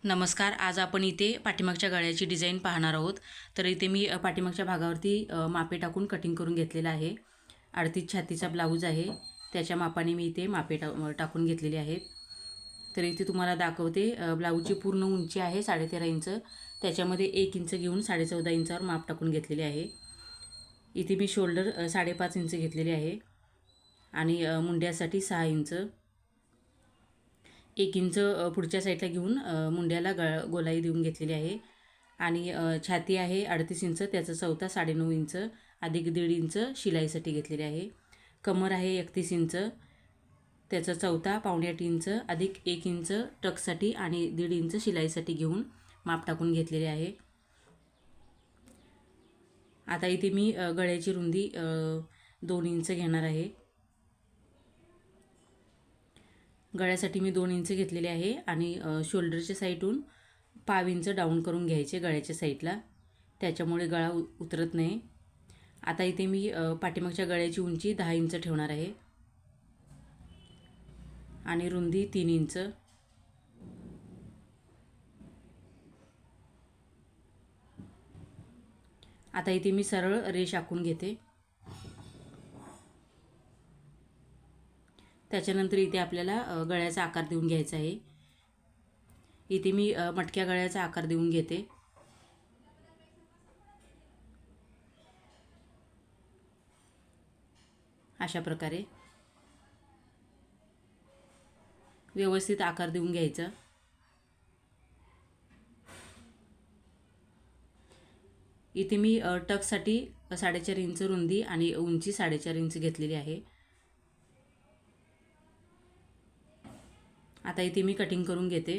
नमस्कार. आज आपण इथे पाठीमागच्या गळ्याची डिझाईन पाहणार आहोत. तर इथे मी पाठीमागच्या भागावरती मापे टाकून कटिंग करून घेतलेलं आहे. 38 छातीचा ब्लाऊज आहे, त्याच्या मापाने मी इथे मापे टाकून घेतलेले आहेत. तर इथे तुम्हाला दाखवते. ब्लाऊजची पूर्ण उंची आहे 13.5 इंच, त्याच्यामध्ये 1 इंच घेऊन 14.5 इंचावर माप टाकून घेतलेले आहे. इथे मी शोल्डर 5.5 इंच घेतलेले आहे आणि मुंड्यासाठी 6 इंच, 1 इंच पुढच्या साईडला घेऊन मुंड्याला गोलाई देऊन घेतलेली आहे. आणि छाती आहे 38 इंच, त्याचा चौथा 9.5 इंच अधिक 1.5 इंच शिलाईसाठी घेतलेले आहे. कमर आहे 31 इंच, त्याचा चौथा 7.5 इंच अधिक 1 इंच टक्ससाठी आणि 1.5 इंच शिलाईसाठी घेऊन माप टाकून घेतलेले आहे. आता इथे मी गळ्याची रुंदी 2 इंच घेणार आहे. गळ्यासाठी मी 2 इंच घेतलेले आहे आणि शोल्डरच्या साईडून 5 इंच डाऊन करून घ्यायचे गळ्याच्या साईडला, त्याच्यामुळे गळा उतरत नाही. आता इथे मी पाठीमागच्या गळ्याची उंची 10 इंच ठेवणार आहे आणि रुंदी 3 इंच. आता इथे मी सरळ रेष आखून घेते. त्याच्यानंतर इथे आपल्याला गळ्याचा आकार देऊन घ्यायचा आहे. इथे मी मटक्या गळ्याचा आकार देऊन घेते. अशा प्रकारे व्यवस्थित आकार देऊन घ्यायचा. इथे मी टक्ससाठी 4.5 इंच रुंदी आणि उंची 4.5 इंच घेतलेली आहे. आता इथे मी कटिंग करून घेते.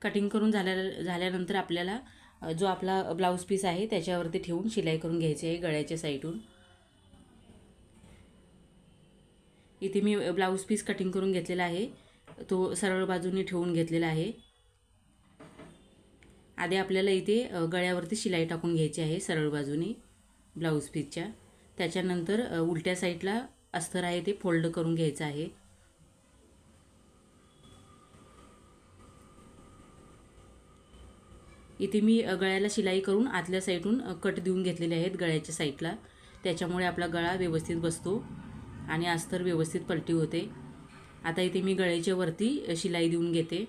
कटिंग करून झाल्यानंतर आपल्याला जो आपला ब्लाऊज पीस आहे त्याच्यावरती ठेवून शिलाई करून घ्यायची आहे गळ्याच्या साईडून. इथे मी ब्लाऊज पीस कटिंग करून घेतलेला आहे, तो सरळ बाजूने ठेवून घेतलेला आहे. आधी आपल्याला इथे गळ्यावरती शिलाई टाकून घ्यायची आहे सरळ बाजूने ब्लाऊज पीसच्या. त्याच्यानंतर उलट्या साईडला अस्तर आहे ते फोल्ड करून घ्यायचं आहे. इथे मी गळ्याला शिलाई करून आतल्या साईडून कट देऊन घेतलेले आहेत गळ्याच्या साईडला, त्याच्यामुळे आपला गळा व्यवस्थित बसतो आणि अस्तर व्यवस्थित पलटी होते. आता इथे मी गळ्याच्या वरती शिलाई देऊन घेते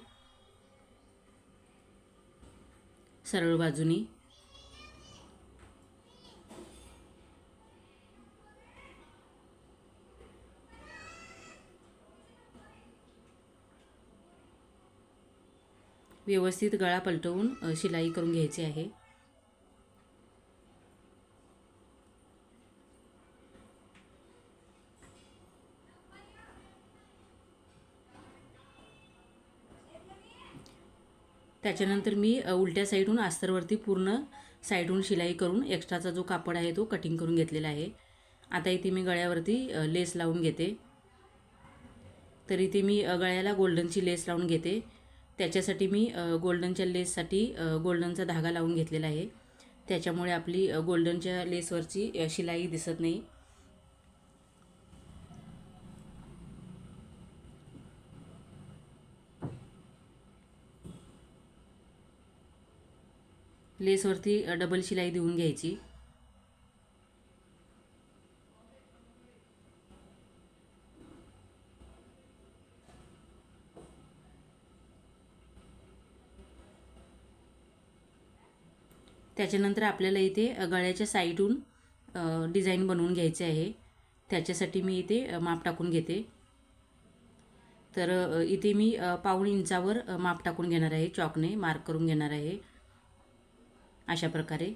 सरळ बाजूनी. व्यवस्थित गळा पलटवून शिलाई करून घ्यायची आहे. त्याच्यानंतर मी उलट्या साईडून अस्तरवरती पूर्ण साईडून शिलाई करून एक्स्ट्राचा जो कापड आहे तो कटिंग करून घेतलेला आहे. आता इथे मी गळ्यावरती लेस लावून घेते. तर इथे मी गळ्याला गोल्डनची लेस लावून घेते. त्याच्यासाठी मी गोल्डनच्या लेससाठी गोल्डनचा धागा लावून घेतलेला आहे, त्याच्यामुळे आपली गोल्डनच्या लेसवरची शिलाई दिसत नाही. लेसवरती डबल शिलाई देऊन घ्यायची. त्याच्यानंतर आपल्याला इथे गळ्याच्या साईडून डिझाईन बनवून घ्यायचे आहे, त्याच्यासाठी मी इथे माप टाकून घेते. तर इथे मी 1.5 इंचावर माप टाकून घेणार आहे, चॉकने मार्क करून घेणार आहे अशा प्रकारे.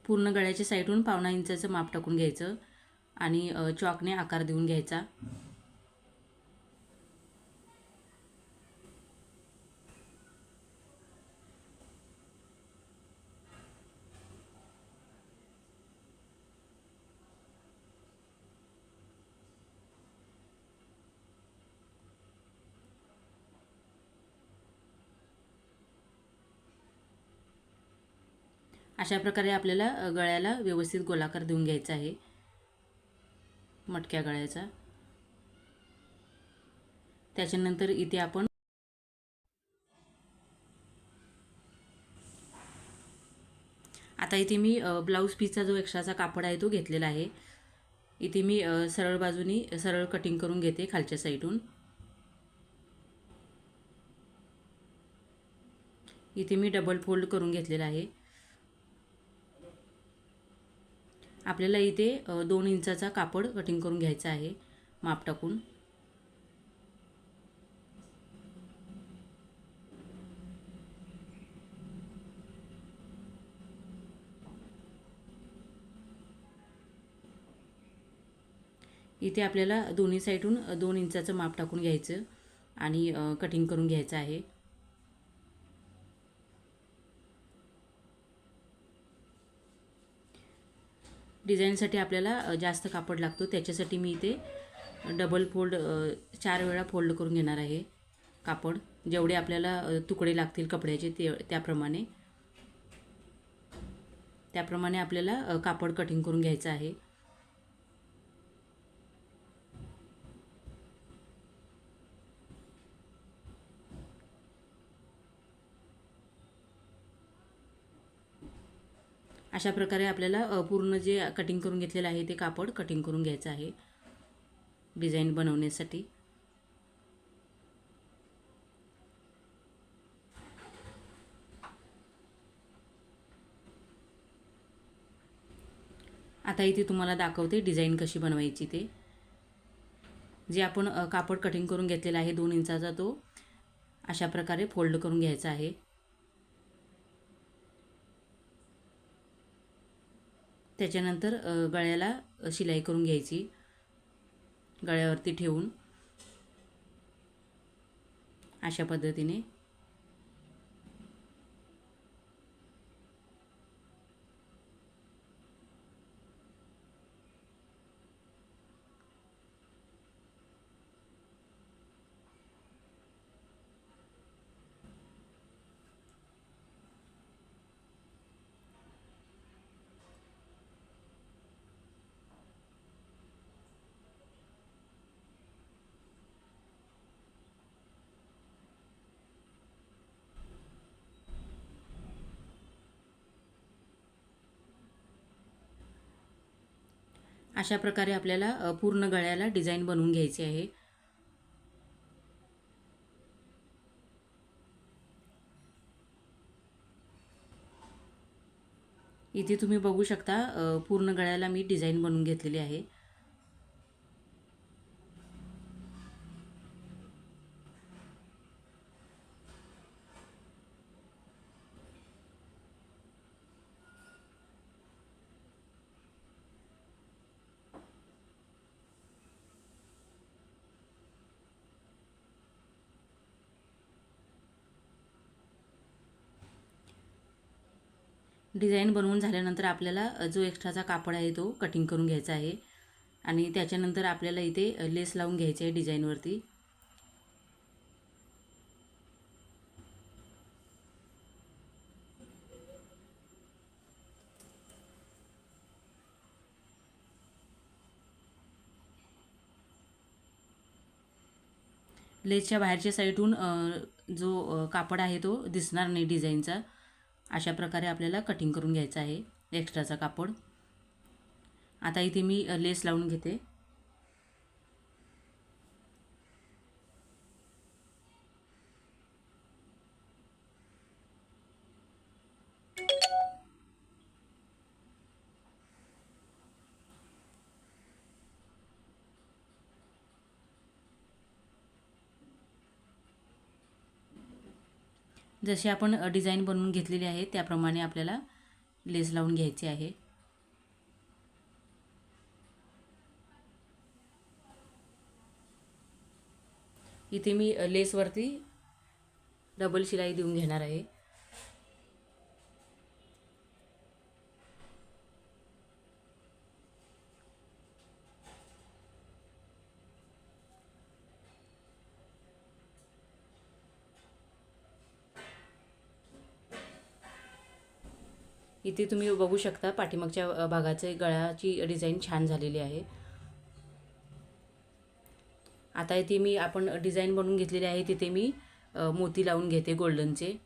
पूर्ण गळ्याच्या साईडून 1.5 इंचाचं माप टाकून घ्यायचं आणि चॉकने आकार देऊन घ्यायचा. अशा प्रकारे आपल्याला गळ्याला व्यवस्थित गोलाकार देऊन घ्यायचा आहे मटक्या गळ्याचा. त्याच्यानंतर इथे आपण आता इथे मी ब्लाऊज पीसचा जो एक्स्ट्राचा कापड आहे तो घेतलेला आहे. इथे मी सरळ बाजूनी सरळ कटिंग करून घेते खालच्या साईडून. इथे मी डबल फोल्ड करून घेतलेला आहे. आपल्याला इथे 2 इंचाचा कापड कटिंग करून घ्यायचा आहे माप टाकून. इथे आपल्याला दोन्ही साईडून 2 इंचाचं माप टाकून घ्यायचं आणि कटिंग करून घ्यायचं आहे. डिझाईनसाठी आपल्याला जास्त कापड लागतो, त्याच्यासाठी मी इथे डबल फोल्ड 4 वेळा फोल्ड करून घेणार आहे कापड. जेवढे आपल्याला तुकडे लागतील कपड्याचे त्याप्रमाणे आपल्याला कापड कटिंग करून घ्यायचं आहे. अशा प्रकारे आपल्याला पूर्ण जे कटिंग करून घेतलेलं आहे ते कापड कटिंग करून घ्यायचं आहे डिझाईन बनवण्यासाठी. आता इथे तुम्हाला दाखवते डिझाईन कशी बनवायची ते. जे आपण कापड कटिंग करून घेतलेला आहे 2 इंचाचा तो अशा प्रकारे फोल्ड करून घ्यायचा आहे. त्याच्यानंतर गळ्याला शिलाई करून घ्यायची गळ्यावरती ठेवून अशा पद्धतीने. अशा प्रकारे आपल्याला पूर्ण गळ्याला डिझाईन बनवून घ्यायची आहे. इथे तुम्ही बघू शकता पूर्ण गळ्याला मी डिझाईन बनवून घेतलेली आहे. डिझाईन बनवून झाल्यानंतर आपल्याला जो एक्स्ट्राचा कापड आहे तो कटिंग करून घ्यायचा आहे आणि त्याच्यानंतर आपल्याला इथे लेस लावून घ्यायची आहे डिझाईनवरती. लेसच्या बाहेरच्या साईडून जो कापड आहे तो दिसणार नाही डिझाईनचा. अशा प्रकारे आपल्याला कटिंग करून घ्यायचं आहे एक्स्ट्राचा कापड. आता इथे मी लेस लावून घेते. जशी आपण डिझाईन बनवून घेतलेली आहे त्याप्रमाणे आपल्याला लेस लावून घ्यायची आहे. इथे मी लेसवरती डबल शिलाई देऊन घेणार आहे. इथे तुम्ही बघू शकता पाठीमागच्या भागाचे गळ्याची डिझाईन छान झालेली आहे. आता इथे मी आपण डिझाईन बनवून घेतलेली आहे, तिथे मी मोती लावून घेते गोल्डनचे.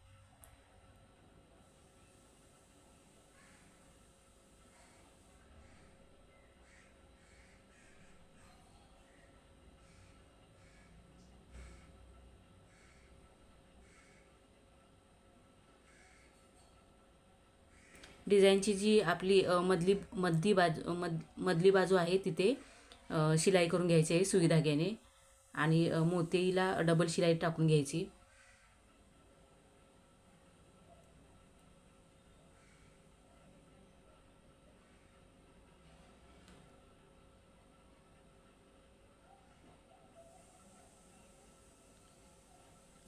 डिझाईनची जी आपली मधली बाजू आहे तिथे शिलाई करून घ्यायची आहे सुई धाग्याने आणि मोतीला डबल शिलाई टाकून घ्यायची.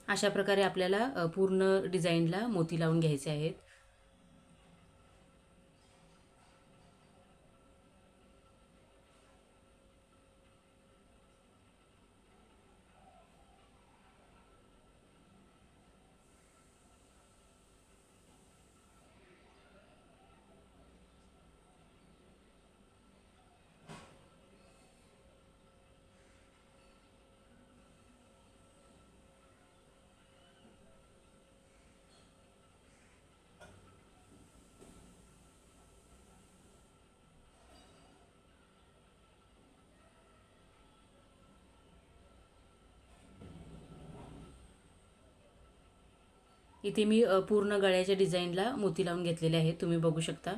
अशा प्रकारे आपल्याला पूर्ण डिझाईनला मोती लावून घ्यायचे आहेत. इथे मी पूर्ण गळ्याच्या डिझाईनला मोती लावून घेतलेले आहेत, तुम्ही बघू शकता.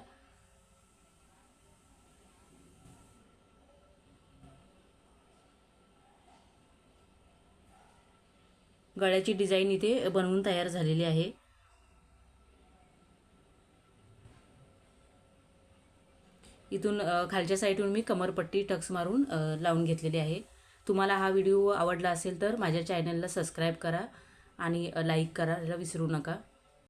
गळ्याची डिझाईन इथे बनवून तयार झालेली आहे. इथून खालच्या साईडून मी कमरपट्टी टक्स मारून लावून घेतलेली आहे. तुम्हाला हा व्हिडिओ आवडला असेल तर माझ्या चॅनलला सबस्क्राईब करा आणि लाईक करायला विसरू नका.